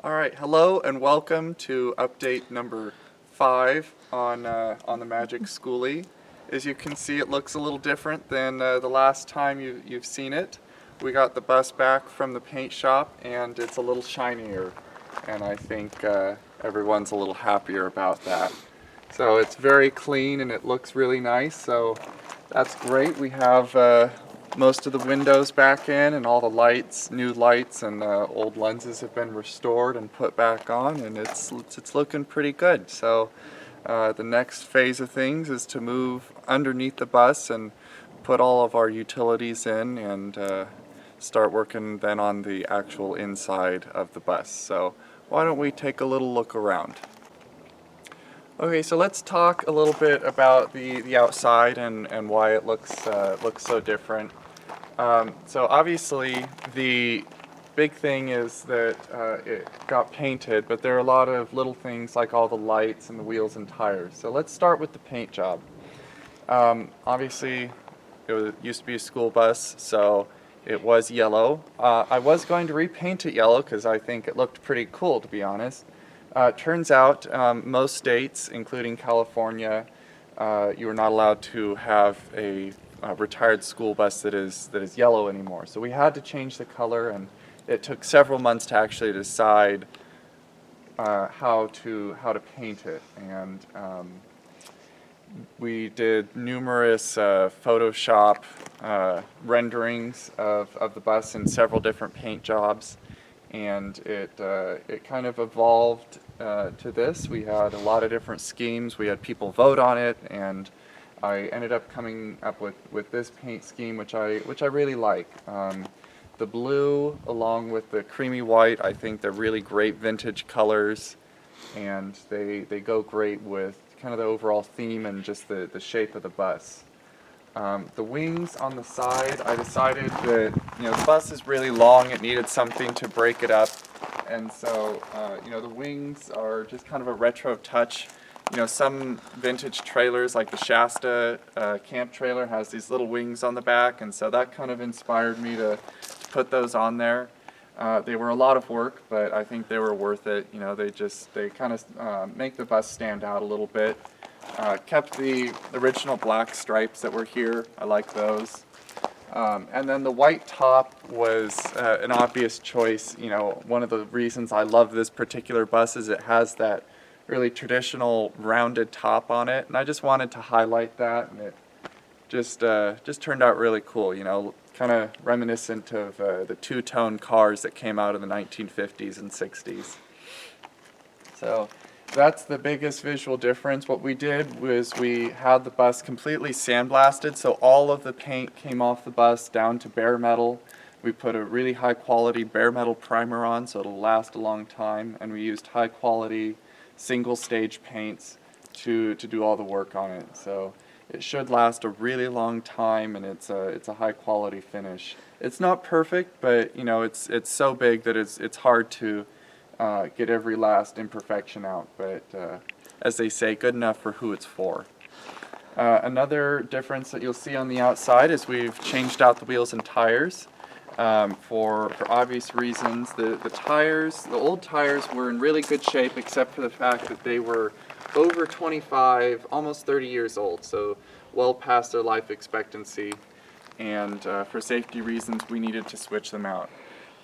All right, hello and welcome to update number 5 on the Magic Skoolie. As you can see, it looks a little different than the last time you've seen it. We got the bus back from the paint shop and it's a little shinier, and I think everyone's a little happier about that. So it's very clean and it looks really nice, so that's great. We have most of the windows back in and all the lights, new lights, and old lenses have been restored and put back on, and it's looking pretty good. So the next phase of things is to move underneath the bus and put all of our utilities in and start working then on the actual inside of the bus. So why don't we take a little look around. Okay, so let's talk a little bit about the outside and why it looks so different. So obviously the big thing is that it got painted, but there are a lot of little things like all the lights and the wheels and tires. So let's start with the paint job. Obviously it used to be a school bus, so it was yellow. I was going to repaint it yellow because I think it looked pretty cool, to be honest. Turns out most states, including California, you are not allowed to have a retired school bus that is yellow anymore. So we had to change the color, and it took several months to actually decide how to paint it. And we did numerous Photoshop renderings of the bus in several different paint jobs. And it kind of evolved to this. We had a lot of different schemes. We had people vote on it, and I ended up coming up with this paint scheme, which I really like. The blue along with the creamy white, I think they're really great vintage colors, and they go great with kind of the overall theme and just the shape of the bus. The wings on the side, I decided that the bus is really long, it needed something to break it up, and so the wings are just kind of a retro touch. Some vintage trailers like the Shasta camp trailer has these little wings on the back, and so that kind of inspired me to put those on there. They were a lot of work, but I think they were worth it. They kind of make the bus stand out a little bit. Kept the original black stripes that were here. I like those. And then the white top was an obvious choice. One of the reasons I love this particular bus is it has that really traditional rounded top on it, and I just wanted to highlight that, and it just turned out really cool. Kind of reminiscent of the two-tone cars that came out in the 1950s and 60s. So that's the biggest visual difference. What we did was we had the bus completely sandblasted, so all of the paint came off the bus down to bare metal. We put a really high quality bare metal primer on so it'll last a long time, and we used high quality single stage paints to do all the work on it. So it should last a really long time, and it's a high quality finish. It's not perfect, but it's so big that it's hard to get every last imperfection out, but as they say, good enough for who it's for. Another difference that you'll see on the outside is we've changed out the wheels and tires for obvious reasons. The old tires were in really good shape, except for the fact that they were over 25, almost 30 years old, so well past their life expectancy, and for safety reasons we needed to switch them out.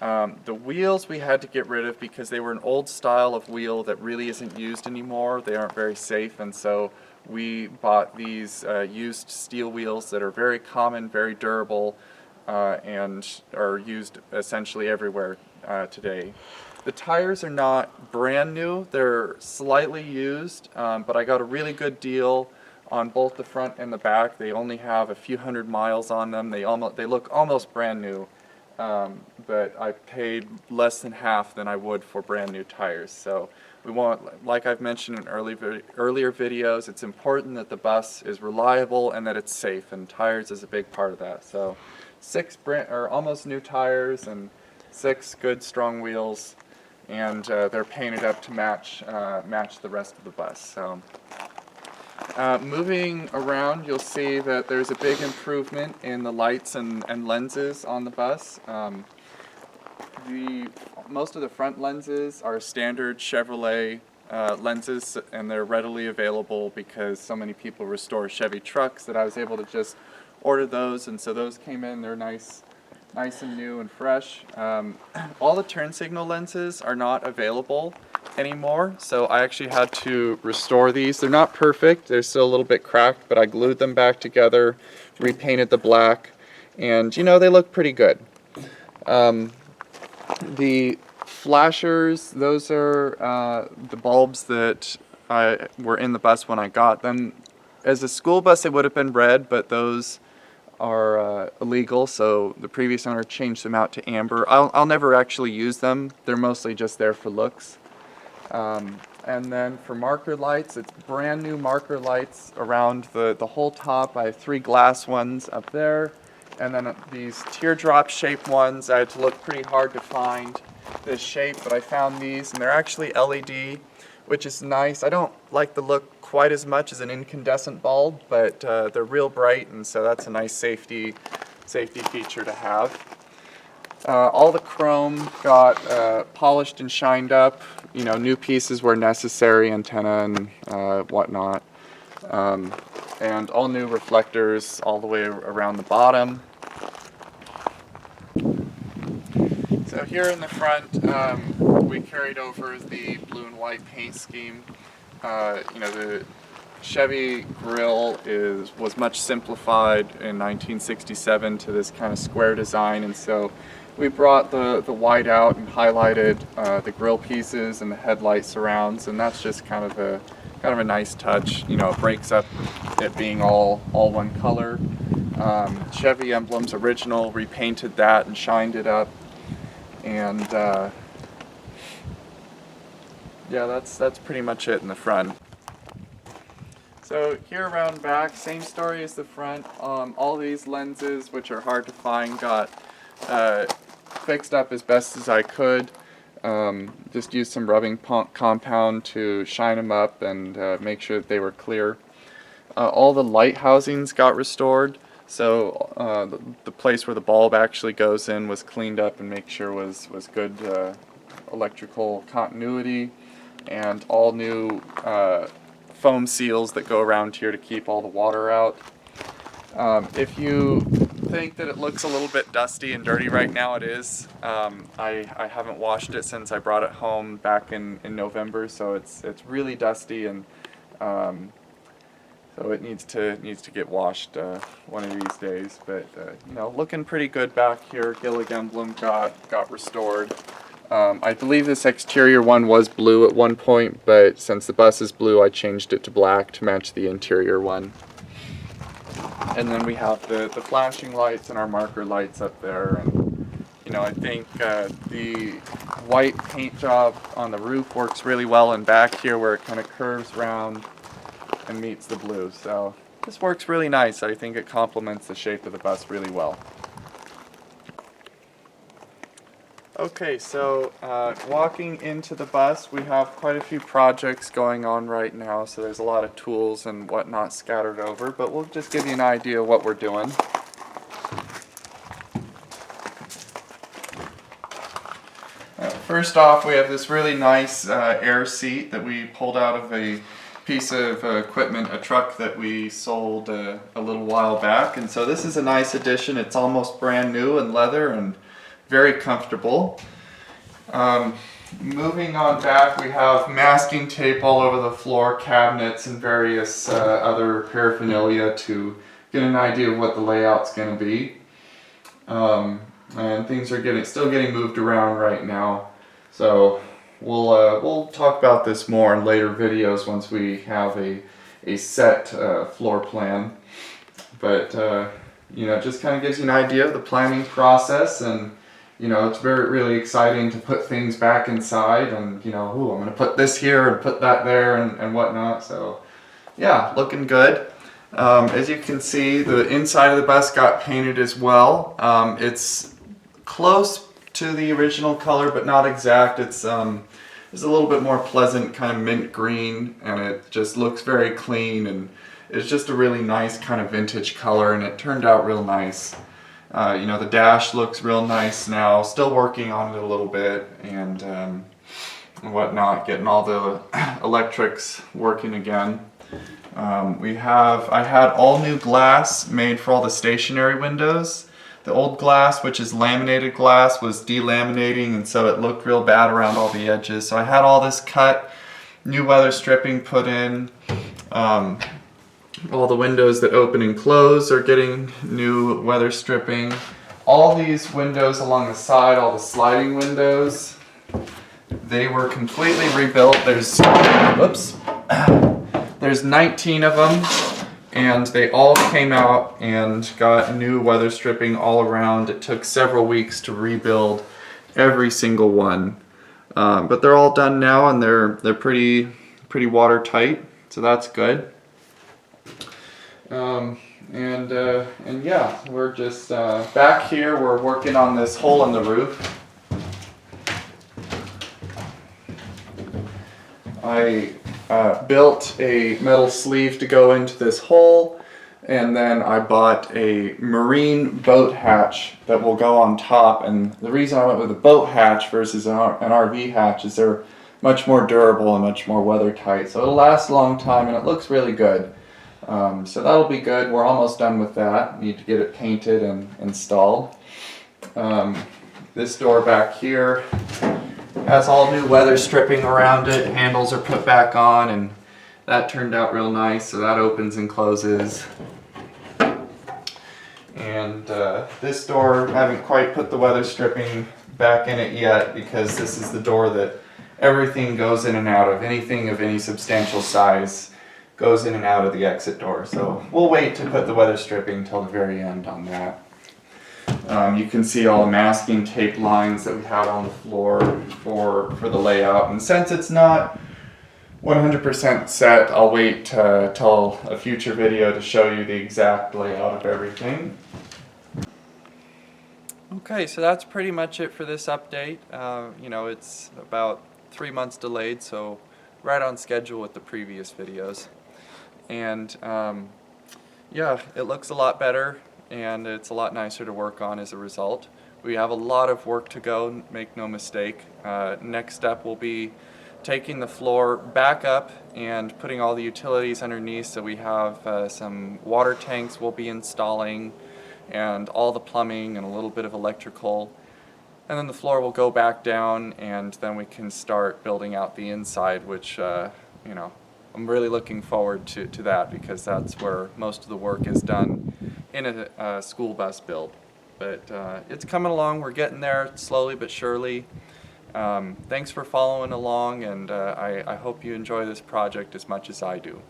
The wheels we had to get rid of because they were an old style of wheel that really isn't used anymore. They aren't very safe, and so we bought these used steel wheels that are very common, very durable, and are used essentially everywhere today. The tires are not brand new, they're slightly used, but I got a really good deal on both the front and the back. They only have a few hundred miles on them. They look almost brand new. But I paid less than half than I would for brand new tires. So we want, like I've mentioned in earlier videos, it's important that the bus is reliable and that it's safe, and tires is a big part of that. So 6 almost new tires and 6 good strong wheels, and they're painted up to match the rest of the bus. So moving around, you'll see that there's a big improvement in the lights and lenses on the bus. Most of the front lenses are standard Chevrolet lenses, and they're readily available because so many people restore Chevy trucks that I was able to just order those, and so those came in. They're nice and new and fresh. All the turn signal lenses are not available anymore, so I actually had to restore these. They're not perfect, they're still a little bit cracked, but I glued them back together, repainted the black, and you know, they look pretty good. The flashers, those are the bulbs that were in the bus when I got them. As a school bus they would have been red, but those are illegal, so the previous owner changed them out to amber. I'll never actually use them, they're mostly just there for looks. And then for marker lights, it's brand new marker lights around the whole top. I have 3 glass ones up there, and then these teardrop shaped ones. I had to look pretty hard to find this shape, but I found these, and they're actually LED, which is nice. I don't like the look quite as much as an incandescent bulb, but they're real bright, and so that's a nice safety feature to have. All the chrome got polished and shined up. You know, new pieces where necessary, antenna and whatnot. And all new reflectors all the way around the bottom. So here in the front, we carried over the blue and white paint scheme. You know, the Chevy grille was much simplified in 1967 to this kind of square design, and so we brought the white out and highlighted the grille pieces and the headlight surrounds, and that's just kind of a nice touch. You know, it breaks up it being all one color. Chevy emblems original, repainted that and shined it up, and yeah, that's pretty much it in the front. So here around back, same story as the front. All these lenses, which are hard to find, got fixed up as best as I could. Just used some rubbing compound to shine them up and make sure that they were clear. All the light housings got restored, so the place where the bulb actually goes in was cleaned up and make sure was good electrical continuity, and all new foam seals that go around here to keep all the water out. If you think that it looks a little bit dusty and dirty right now, it is. I haven't washed it since I brought it home back in November, so it's really dusty, and so it needs to get washed one of these days. But you know, looking pretty good back here. Gillig emblem got restored. I believe this exterior one was blue at one point, but since the bus is blue, I changed it to black to match the interior one. And then we have the flashing lights and our marker lights up there. And you know, I think the white paint job on the roof works really well, and back here where it kind of curves round and meets the blue. So this works really nice. I think it complements the shape of the bus really well. Okay, so walking into the bus, we have quite a few projects going on right now, so there's a lot of tools and whatnot scattered over, but we'll just give you an idea of what we're doing. First off, we have this really nice air seat that we pulled out of a piece of equipment, a truck that we sold a little while back, and so this is a nice addition. It's almost brand new and leather and very comfortable. Moving on back, we have masking tape all over the floor, cabinets, and various other paraphernalia to get an idea of what the layout's going to be. And things are still getting moved around right now, so we'll talk about this more in later videos once we have a set floor plan. But you know, it just kind of gives you an idea of the planning process, and you know, it's really exciting to put things back inside, and you know, ooh, I'm going to put this here and put that there and whatnot. So yeah, looking good. As you can see, the inside of the bus got painted as well. It's close to the original color, but not exact. It's a little bit more pleasant kind of mint green, and it just looks very clean, and it's just a really nice kind of vintage color, and it turned out real nice. The dash looks real nice now. Still working on it a little bit and whatnot, getting all the electrics working again. I had all new glass made for all the stationary windows. The old glass, which is laminated glass, was delaminating, and so it looked real bad around all the edges. So I had all this cut, new weather stripping put in. All the windows that open and close are getting new weather stripping. All these windows along the side, all the sliding windows, they were completely rebuilt. There's 19 of them, and they all came out and got new weather stripping all around. It took several weeks to rebuild every single one, but they're all done now, and they're pretty watertight, so that's good. And yeah, we're just back here. We're working on this hole in the roof. I built a metal sleeve to go into this hole, and then I bought a marine boat hatch that will go on top. And the reason I went with a boat hatch versus an RV hatch is they're much more durable and much more weather tight, so it'll last a long time and it looks really good. So that'll be good. We're almost done with that. Need to get it painted and installed. This door back here has all new weather stripping around it. Handles are put back on, and that turned out real nice, so that opens and closes. And this door, I haven't quite put the weather stripping back in it yet, because this is the door that everything goes in and out of. Anything of any substantial size goes in and out of the exit door. So we'll wait to put the weather stripping till the very end on that. You can see all the masking tape lines that we had on the floor for the layout. And since it's not 100% set, I'll wait till a future video to show you the exact layout of everything. Okay, so that's pretty much it for this update. It's about 3 months delayed, so right on schedule with the previous videos. And yeah, it looks a lot better, and it's a lot nicer to work on as a result. We have a lot of work to go, make no mistake. Next step will be taking the floor back up and putting all the utilities underneath, so we have some water tanks we'll be installing, and all the plumbing and a little bit of electrical. And then the floor will go back down, and then we can start building out the inside, which I'm really looking forward to that, because that's where most of the work is done in a school bus build. But it's coming along. We're getting there slowly but surely. Thanks for following along, and I hope you enjoy this project as much as I do.